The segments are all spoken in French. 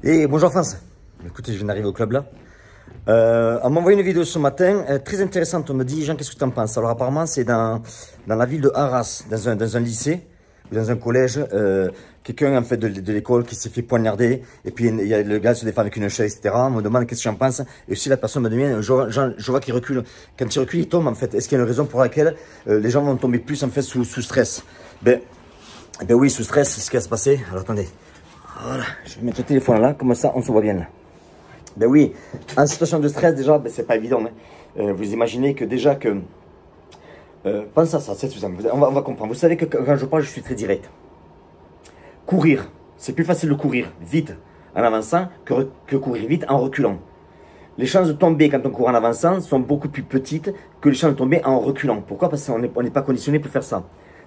Et bonjour France. Écoutez, je viens d'arriver au club là. On m'a envoyé une vidéo ce matin, très intéressante. On me dit, Jean, qu'est-ce que tu en penses? Alors apparemment, c'est dans la ville de Arras, dans un lycée, ou dans un collège, quelqu'un en fait de l'école qui s'est fait poignarder. Et puis il y a le gars qui se défend avec une chaise, etc. On me demande qu'est-ce que j'en pense. Et aussi la personne me demande, je vois qu'il recule. Quand il recule, il tombe en fait. Est-ce qu'il y a une raison pour laquelle les gens vont tomber plus en fait sous stress? Ben oui, sous stress, c'est ce qui va se passer. Alors attendez. Voilà, je vais mettre le téléphone là, comme ça on se voit bien là. Ben oui, en situation de stress déjà, ben, c'est pas évident. Hein. Vous imaginez que déjà que... pensez à ça, c'est tout simple. On va comprendre. Vous savez que quand je parle, je suis très direct. Courir, c'est plus facile de courir vite en avançant que courir vite en reculant. Les chances de tomber quand on court en avançant sont beaucoup plus petites que les chances de tomber en reculant. Pourquoi? Parce qu'on n'est pas conditionné pour faire ça.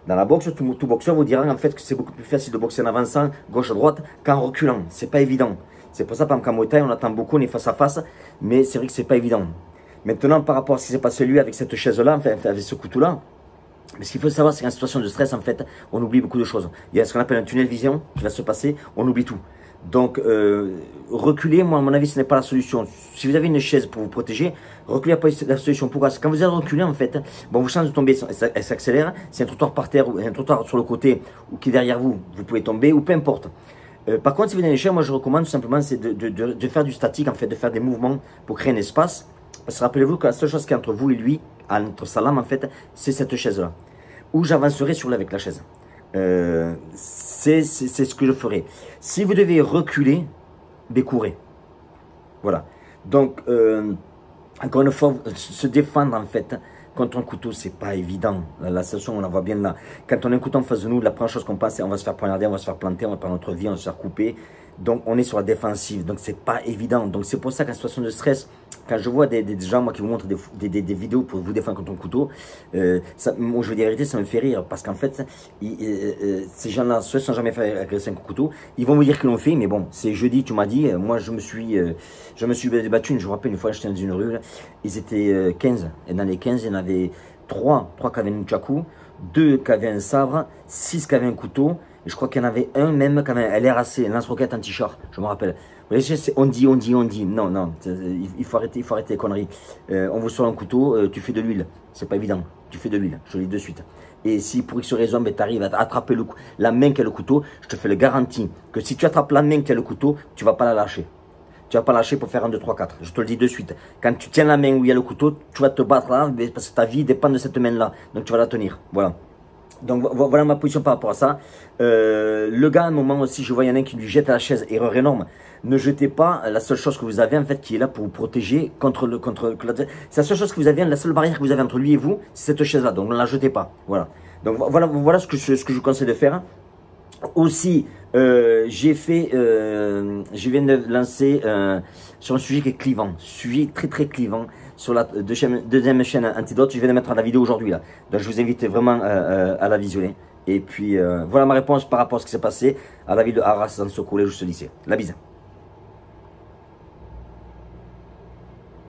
Dans la boxe, tout boxeur vous dira en fait que c'est beaucoup plus facile de boxer en avançant gauche à droite qu'en reculant. C'est pas évident. C'est pour ça, par exemple, qu'en Muay Thai, on attend beaucoup, on est face à face, mais c'est vrai que c'est pas évident. Maintenant, par rapport à ce qui s'est passé lui avec cette chaise-là, enfin, avec ce couteau-là, ce qu'il faut savoir, c'est qu'en situation de stress, en fait, on oublie beaucoup de choses. Il y a ce qu'on appelle un tunnel vision qui va se passer, on oublie tout. Donc, reculer, moi, à mon avis, ce n'est pas la solution. Si vous avez une chaise pour vous protéger, reculer n'est pas la solution. Pourquoi? Parce que quand vous allez reculer, en fait, bon, vos chances de tomber, elles s'accélèrent. Si un trottoir par terre ou un trottoir sur le côté ou qui est derrière vous, vous pouvez tomber ou peu importe. Par contre, si vous avez une échelle, moi, je recommande tout simplement, c'est de faire du statique, en fait, de faire des mouvements pour créer un espace. Parce que rappelez-vous que la seule chose qui est entre vous et lui, entre sa lame, en fait, c'est cette chaise-là. Où j'avancerai sur avec la chaise. C'est ce que je ferai. Si vous devez reculer, courez. Voilà. Donc, encore une fois, se défendre en fait contre un couteau, c'est pas évident. La situation, on la voit bien là. Quand on a un couteau en face de nous, la première chose qu'on pense, c'est on va se faire poignarder, on va se faire planter, on va perdre notre vie, on va se faire couper. Donc, on est sur la défensive. Donc, c'est pas évident. Donc, c'est pour ça qu'en situation de stress, quand je vois des gens, moi, qui vous montrent des vidéos pour vous défendre contre un couteau, moi, je veux dire la vérité, ça me fait rire. Parce qu'en fait, ces gens-là, ceux qui ne sont jamais fait agresser un couteau, ils vont me dire qu'ils l'ont fait. Mais bon, c'est jeudi, tu m'as dit. Moi, je me suis battu. Je me rappelle une fois, j'étais dans une rue. Là, ils étaient 15. Et dans les 15, il y en avait 3 qui avaient une chakou, 2 qui avaient un sabre, 6 qui avaient un couteau. Et je crois qu'il y en avait un même qui avait un LRAC, un lance-roquette anti-char, je me rappelle. Vous voyez, on dit. Non, il faut arrêter les conneries. On vous sort un couteau, tu fais de l'huile. C'est pas évident. Tu fais de l'huile, je le dis de suite. Et si pour X raison, tu arrives à attraper la main qui a le couteau, je te fais le garantie que si tu attrapes la main qui a le couteau, tu vas pas la lâcher. Tu vas pas lâcher pour faire 1, 2, 3, 4. Je te le dis de suite. Quand tu tiens la main où il y a le couteau, tu vas te battre là, parce que ta vie dépend de cette main-là. Donc tu vas la tenir. Voilà. Donc voilà ma position par rapport à ça. Le gars, à un moment aussi, je vois il y en a un qui lui jette à la chaise, erreur énorme. Ne jetez pas la seule chose que vous avez en fait qui est là pour vous protéger contre c'est la seule chose que vous avez, la seule barrière que vous avez entre lui et vous, c'est cette chaise là. Donc ne la jetez pas. Voilà. Donc voilà ce que je vous conseille de faire. Aussi, je viens de lancer sur un sujet qui est clivant, sujet très clivant sur la deuxième chaîne Antidote. Je viens de mettre la vidéo aujourd'hui là, donc je vous invite vraiment à la visionner. Et puis voilà ma réponse par rapport à ce qui s'est passé à la ville de Arras dans ce collège ou ce lycée. La bise.